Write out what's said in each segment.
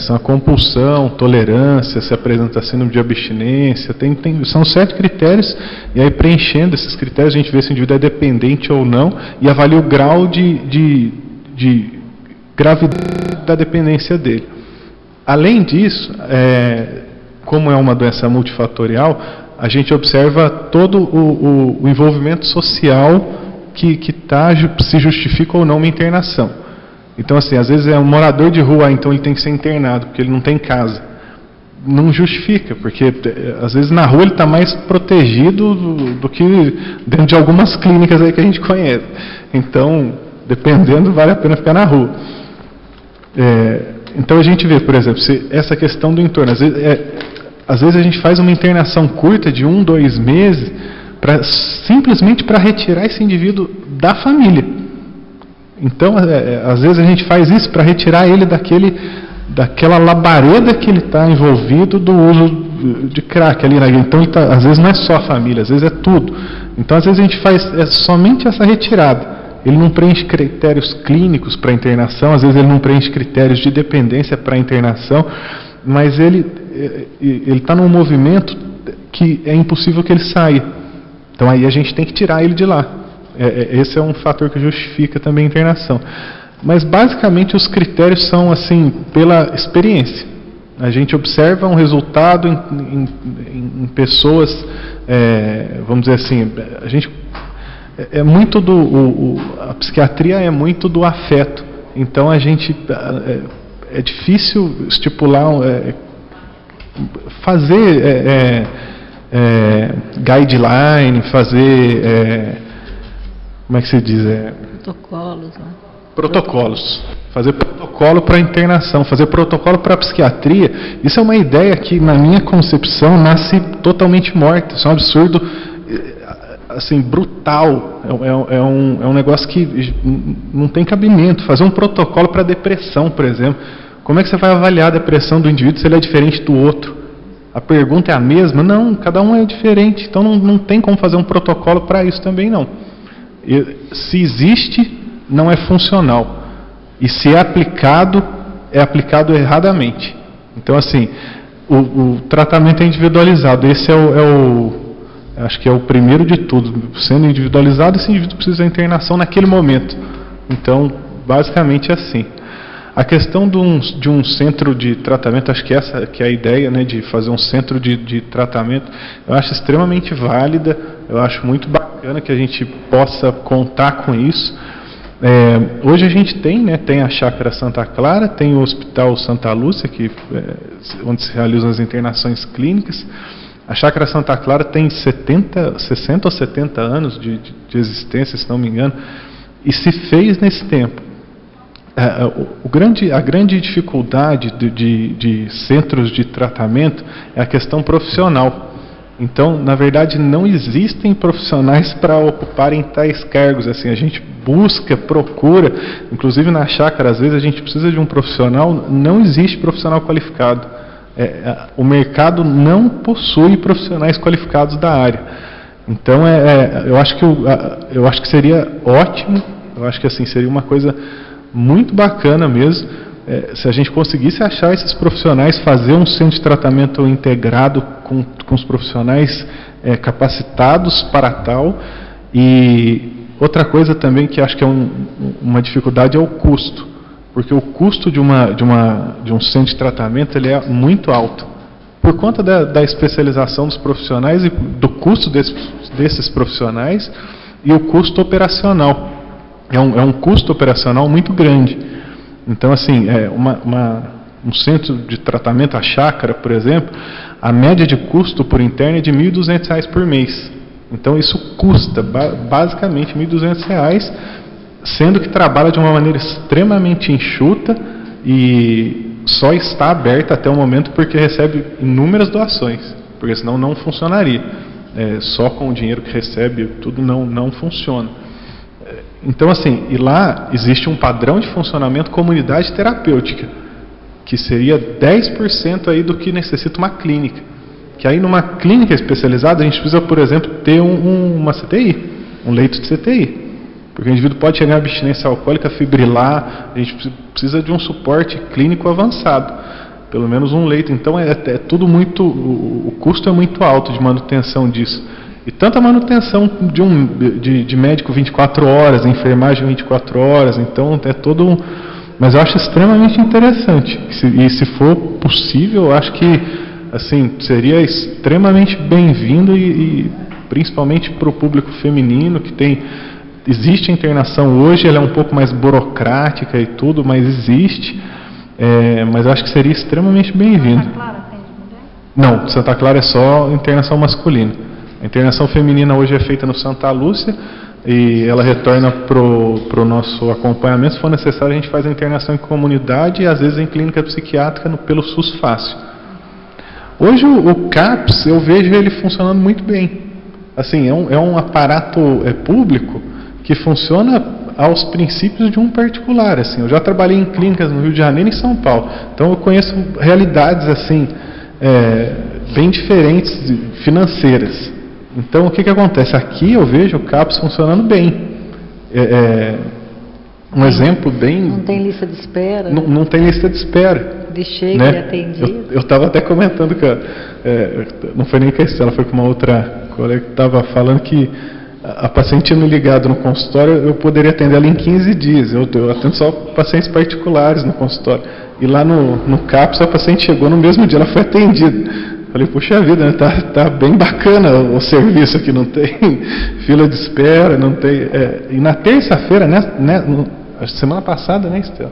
são a compulsão, tolerância, se apresenta síndrome de abstinência, são 7 critérios, e aí preenchendo esses critérios a gente vê se o indivíduo é dependente ou não, e avalia o grau de gravidade da dependência dele. Além disso, como é uma doença multifatorial, a gente observa todo o envolvimento social que se justifica ou não uma internação. Então, assim, às vezes é um morador de rua, então ele tem que ser internado, porque ele não tem casa. Não justifica, porque às vezes na rua ele está mais protegido do que dentro de algumas clínicas aí que a gente conhece. Então, dependendo, vale a pena ficar na rua. Então a gente vê, por exemplo, essa questão do entorno. Às vezes a gente faz uma internação curta de 1, 2 meses, simplesmente para retirar esse indivíduo da família. Então, às vezes a gente faz isso para retirar ele daquela labareda que ele está envolvido do uso de crack ali. Né? Então, às vezes não é só a família, às vezes é tudo. Então, às vezes a gente faz somente essa retirada. Ele não preenche critérios clínicos para internação, às vezes ele não preenche critérios de dependência para internação, mas ele está num movimento que é impossível que ele saia. Então, aí a gente tem que tirar ele de lá. Esse é um fator que justifica também a internação. Mas basicamente os critérios são assim, pela experiência. A gente observa um resultado em pessoas, vamos dizer assim, a psiquiatria é muito do afeto. Então a gente é difícil estipular, fazer guideline, fazer como é que se diz? Protocolos. Né? Protocolos. Fazer protocolo para internação, fazer protocolo para psiquiatria. Isso é uma ideia que, na minha concepção, nasce totalmente morta. Isso é um absurdo, assim, brutal. É um negócio que não tem cabimento. Fazer um protocolo para depressão, por exemplo. Como é que você vai avaliar a depressão do indivíduo se ele é diferente do outro? A pergunta é a mesma? Não, cada um é diferente. Então não tem como fazer um protocolo para isso também, não. Se existe, não é funcional. E se é aplicado aplicado erradamente. Então, assim, o tratamento é individualizado. Esse acho que é o primeiro de tudo. Sendo individualizado, esse indivíduo precisa de internação naquele momento. Então, basicamente é assim. A questão de um centro de tratamento, acho que essa que é a ideia, né, de fazer um centro de tratamento, eu acho extremamente válida, eu acho muito bacana que a gente possa contar com isso. Hoje a gente tem a Chácara Santa Clara, tem o Hospital Santa Lúcia, onde se realizam as internações clínicas. A Chácara Santa Clara tem 60 ou 70 anos de existência, se não me engano, e se fez nesse tempo. A grande dificuldade de centros de tratamento é a questão profissional. Então, na verdade, não existem profissionais para ocuparem tais cargos. Assim, a gente busca, procura, inclusive na chácara, às vezes a gente precisa de um profissional, não existe profissional qualificado. O mercado não possui profissionais qualificados da área. Então, eu acho que seria ótimo, eu acho que assim, seria uma coisa muito bacana mesmo, se a gente conseguisse achar esses profissionais, fazer um centro de tratamento integrado com os profissionais capacitados para tal. E outra coisa também que acho que é uma dificuldade é o custo, porque o custo de um centro de tratamento ele é muito alto, por conta da especialização dos profissionais e do custo desses profissionais e o custo operacional. É um custo operacional muito grande. Então, assim, um centro de tratamento, a chácara, por exemplo, a média de custo por interno é de R$ 1.200 por mês. Então, isso custa basicamente R$ 1.200, sendo que trabalha de uma maneira extremamente enxuta e só está aberta até o momento porque recebe inúmeras doações, porque senão não funcionaria. Só com o dinheiro que recebe, tudo não funciona. Então, assim, e lá existe um padrão de funcionamento comunidade terapêutica, que seria 10% aí do que necessita uma clínica. Que aí numa clínica especializada a gente precisa, por exemplo, ter uma CTI, um leito de CTI. Porque o indivíduo pode chegar à abstinência alcoólica, fibrilar, a gente precisa de um suporte clínico avançado. pelo menos um leito. Então é tudo muito, o custo é muito alto de manutenção disso. E tanto a manutenção de médico 24 horas, enfermagem 24 horas, então é todo um... Mas eu acho extremamente interessante. E se for possível, eu acho que assim, seria extremamente bem-vindo e principalmente para o público feminino, que existe a internação hoje, ela é um pouco mais burocrática e tudo, mas existe. Mas eu acho que seria extremamente bem-vindo. Santa Clara atende mulher? Não, Santa Clara é só internação masculina. A internação feminina hoje é feita no Santa Lúcia e ela retorna para o nosso acompanhamento. Se for necessário, a gente faz a internação em comunidade e às vezes em clínica psiquiátrica pelo SUS Fácil. Hoje o CAPS, eu vejo ele funcionando muito bem. Assim, é um aparato público que funciona aos princípios de um particular. Assim, eu já trabalhei em clínicas no Rio de Janeiro e em São Paulo, então eu conheço realidades assim bem diferentes financeiras. Então o que acontece? Aqui eu vejo o CAPS funcionando bem. Um exemplo bem... Não tem lista de espera? Não tem lista de espera. De chega e atendido. Eu estava até comentando que não foi nem com a Estela, foi com uma outra colega que estava falando que a paciente tinha me ligado no consultório, eu poderia atender ela em 15 dias. Eu atendo só pacientes particulares no consultório. E lá no CAPS a paciente chegou no mesmo dia, ela foi atendida. Falei, puxa vida, né? tá bem bacana o serviço aqui, não tem fila de espera, não tem... E na terça-feira, semana passada, né, Estela?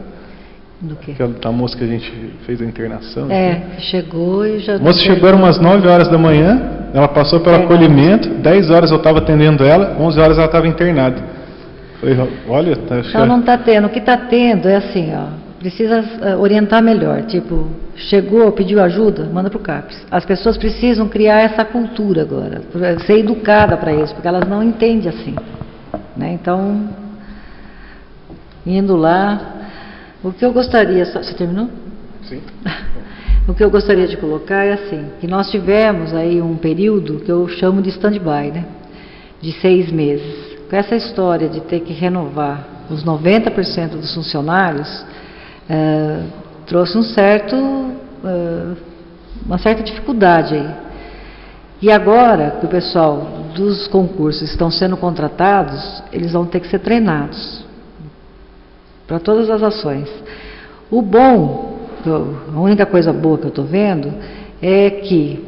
Do quê? A moça que a gente fez a internação. Chegou e já... A moça chegou, era umas 9 horas da manhã, ela passou pelo acolhimento, 10 horas eu estava atendendo ela, 11 horas ela estava internada. Falei, olha... Então não está tendo, o que está tendo é assim, precisa orientar melhor, tipo, chegou, pediu ajuda, manda para o CAPS. As pessoas precisam criar essa cultura agora, ser educada para isso, porque elas não entendem assim, né? Então, indo lá, o que eu gostaria... Você terminou? Sim. O que eu gostaria de colocar é assim, que nós tivemos aí um período que eu chamo de stand-by, né? De 6 meses. Com essa história de ter que renovar os 90% dos funcionários, trouxe uma certa dificuldade aí. E agora que o pessoal dos concursos estão sendo contratados, eles vão ter que ser treinados para todas as ações. O bom, a única coisa boa que eu estou vendo é que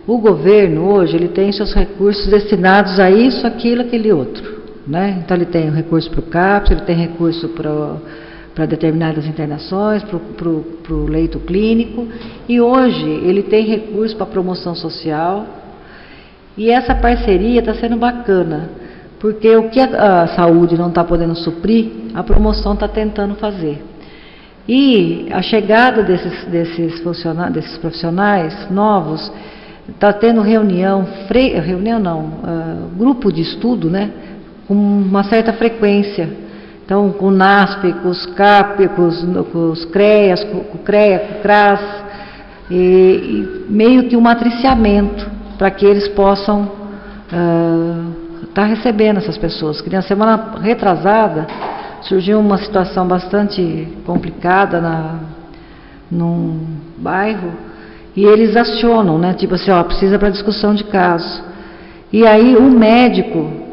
o governo hoje ele tem seus recursos destinados a isso, aquilo, aquele outro, né? Então ele tem o recurso para o CAPS, ele tem recurso para determinadas internações, para o leito clínico, e hoje ele tem recurso para promoção social, e essa parceria está sendo bacana, porque o que a saúde não está podendo suprir, a promoção está tentando fazer. E a chegada desses profissionais novos, está tendo grupo de estudo, né, com uma certa frequência. Então, com o NASP, com os CAP, com os CREAS, com o CREA, com o CRAS, e meio que um matriciamento para que eles possam estar recebendo essas pessoas. Que na semana retrasada surgiu uma situação bastante complicada num bairro e eles acionam, né? Tipo assim, precisa para discussão de caso. E aí o médico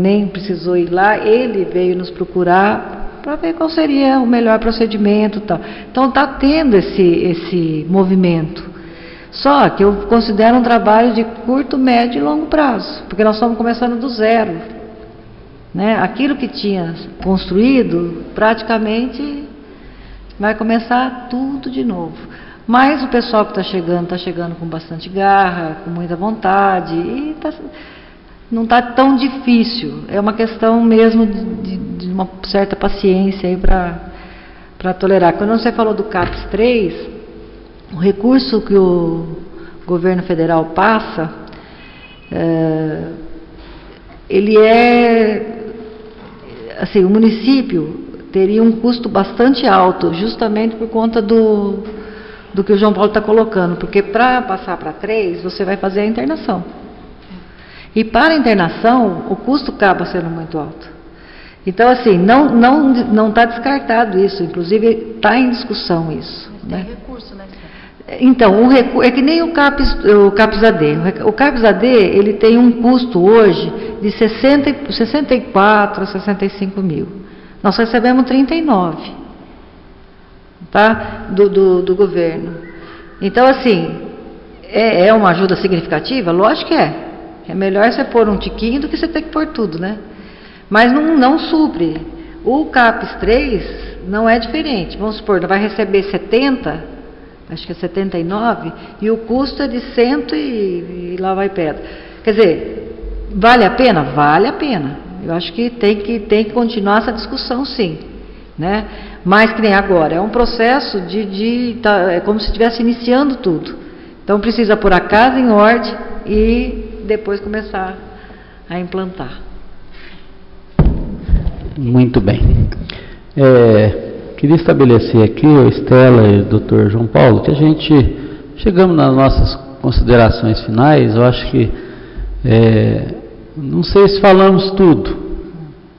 nem precisou ir lá, ele veio nos procurar para ver qual seria o melhor procedimento, tal. Então está tendo esse movimento. Só que eu considero um trabalho de curto, médio e longo prazo, porque nós estamos começando do zero, né? Aquilo que tinha construído praticamente vai começar tudo de novo. Mas o pessoal que está chegando com bastante garra, com muita vontade, e não está tão difícil. É uma questão mesmo de uma certa paciência aí para tolerar. Quando você falou do CAPS 3, o recurso que o governo federal passa, ele assim, o município teria um custo bastante alto, justamente por conta do que o João Paulo está colocando, porque para passar para 3, você vai fazer a internação. E para a internação, o custo acaba sendo muito alto. Então, assim, não está descartado isso, inclusive está em discussão isso. né? Tem recurso, né? Então, é que nem o CAPS-AD. O CAPS-AD, ele tem um custo hoje de 64 a 65 mil. Nós recebemos 39, tá? Do governo. Então, assim, é uma ajuda significativa? Lógico que é. É melhor você pôr um tiquinho do que você ter que pôr tudo, né? Mas não supre. O CAPS 3 não é diferente. Vamos supor, vai receber 70... acho que é 79, e o custo é de 100 e lá vai pedra. Quer dizer, vale a pena? Vale a pena. Eu acho que tem que continuar essa discussão, sim. Né? Mas que nem agora, é um processo é como se estivesse iniciando tudo. Então precisa pôr a casa em ordem e depois começar a implantar. Muito bem. Queria estabelecer aqui, Estela e o Dr. João Paulo, que a gente chegamos nas nossas considerações finais. Eu acho que, não sei se falamos tudo,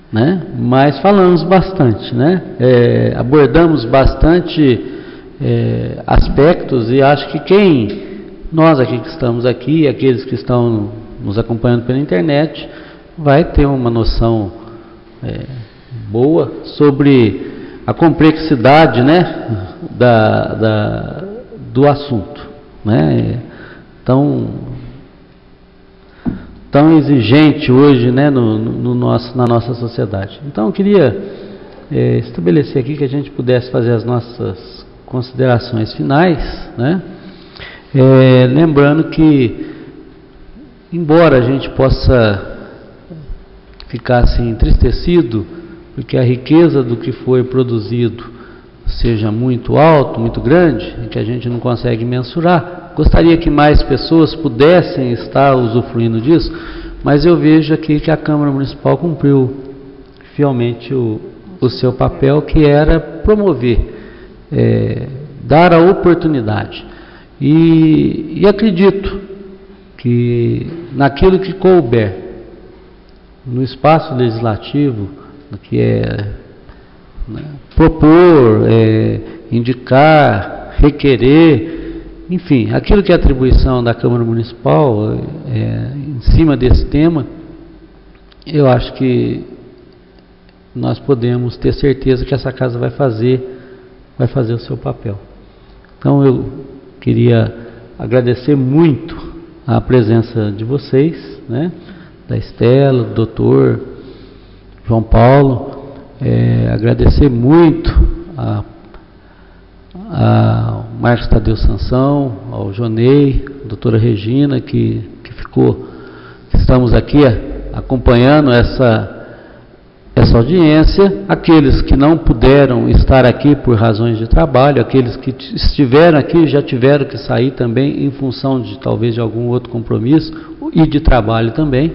né? Mas falamos bastante, né? Abordamos bastante aspectos, e acho que nós aqui que estamos aqui, aqueles que estão nos acompanhando pela internet, vai ter uma noção boa sobre a complexidade, né, do assunto, né, tão exigente hoje, né, na nossa sociedade. Então eu queria estabelecer aqui que a gente pudesse fazer as nossas considerações finais, né, lembrando que, embora a gente possa ficar assim entristecido porque a riqueza do que foi produzido seja muito alto, muito grande, e que a gente não consegue mensurar, gostaria que mais pessoas pudessem estar usufruindo disso, mas eu vejo aqui que a Câmara Municipal cumpriu fielmente o seu papel, que era promover, dar a oportunidade. E acredito que naquilo que couber no espaço legislativo, que propor, indicar, requerer, enfim, aquilo que é atribuição da Câmara Municipal em cima desse tema, eu acho que nós podemos ter certeza que essa casa vai fazer o seu papel. Então eu queria agradecer muito a presença de vocês, né, da Estela, do doutor João Paulo, agradecer muito ao Marcos Tadeu Sansão, ao Jonei, a doutora Regina, que estamos aqui acompanhando essa audiência, aqueles que não puderam estar aqui por razões de trabalho, aqueles que estiveram aqui já tiveram que sair também em função de talvez de algum outro compromisso e de trabalho também.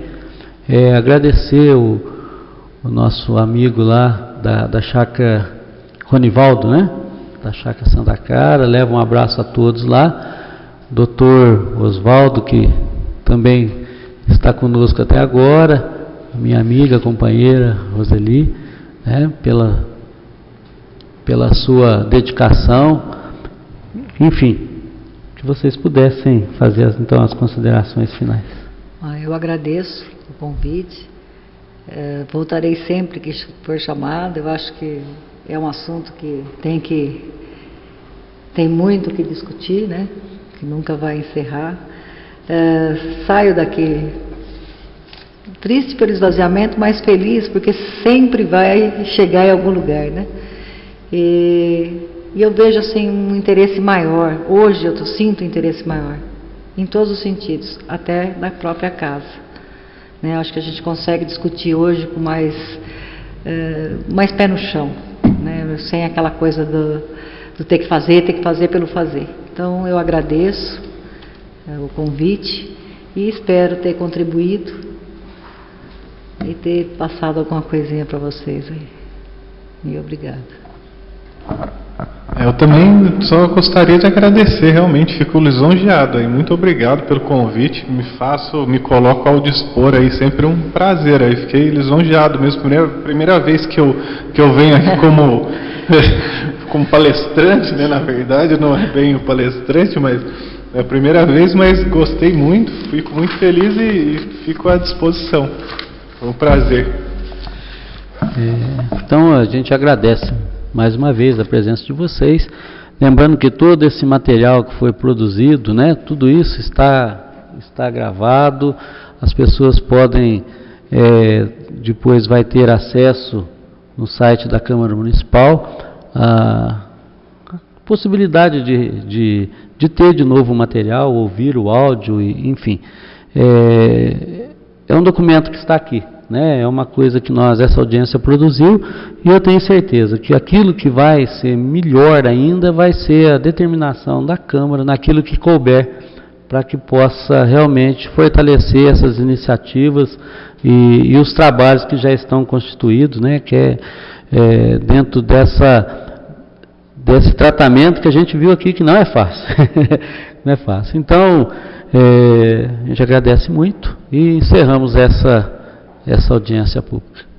Agradecer o nosso amigo lá da Chácara Ronivaldo, né? Da Chácara Santa Cara, leva um abraço a todos lá. Dr. Oswaldo, que também está conosco até agora, minha amiga, companheira Roseli, né? Pela sua dedicação. Enfim, que vocês pudessem fazer então as considerações finais. Eu agradeço o convite. Voltarei sempre que for chamado. Eu acho que é um assunto que tem muito que discutir, né? Que nunca vai encerrar. Saio daqui triste pelo esvaziamento, mas feliz porque sempre vai chegar em algum lugar, né? E eu vejo assim um interesse maior. Hoje eu sinto um interesse maior em todos os sentidos, até na própria casa. Acho que a gente consegue discutir hoje com mais pé no chão, né? Sem aquela coisa do ter que fazer pelo fazer. Então eu agradeço o convite e espero ter contribuído e ter passado alguma coisinha para vocês aí. E obrigada. Eu também só gostaria de agradecer, realmente fico lisonjeado aí. Muito obrigado pelo convite, me coloco ao dispor aí, sempre um prazer aí, fiquei lisonjeado mesmo, primeira vez que eu venho aqui como palestrante, né, na verdade, não é bem o palestrante, mas é a primeira vez, mas gostei muito, fico muito feliz e fico à disposição. Foi um prazer. Então a gente agradece mais uma vez a presença de vocês. Lembrando que todo esse material que foi produzido, né, tudo isso está gravado, as pessoas podem, depois vai ter acesso no site da Câmara Municipal, a possibilidade de ter de novo o material, ouvir o áudio, enfim. É um documento que está aqui, né? É uma coisa que essa audiência produziu, e eu tenho certeza que aquilo que vai ser melhor ainda vai ser a determinação da Câmara naquilo que couber, para que possa realmente fortalecer essas iniciativas e os trabalhos que já estão constituídos, né? Que é dentro desse tratamento que a gente viu aqui, que não é fácil. Não é fácil. Então, a gente agradece muito e encerramos essa audiência pública.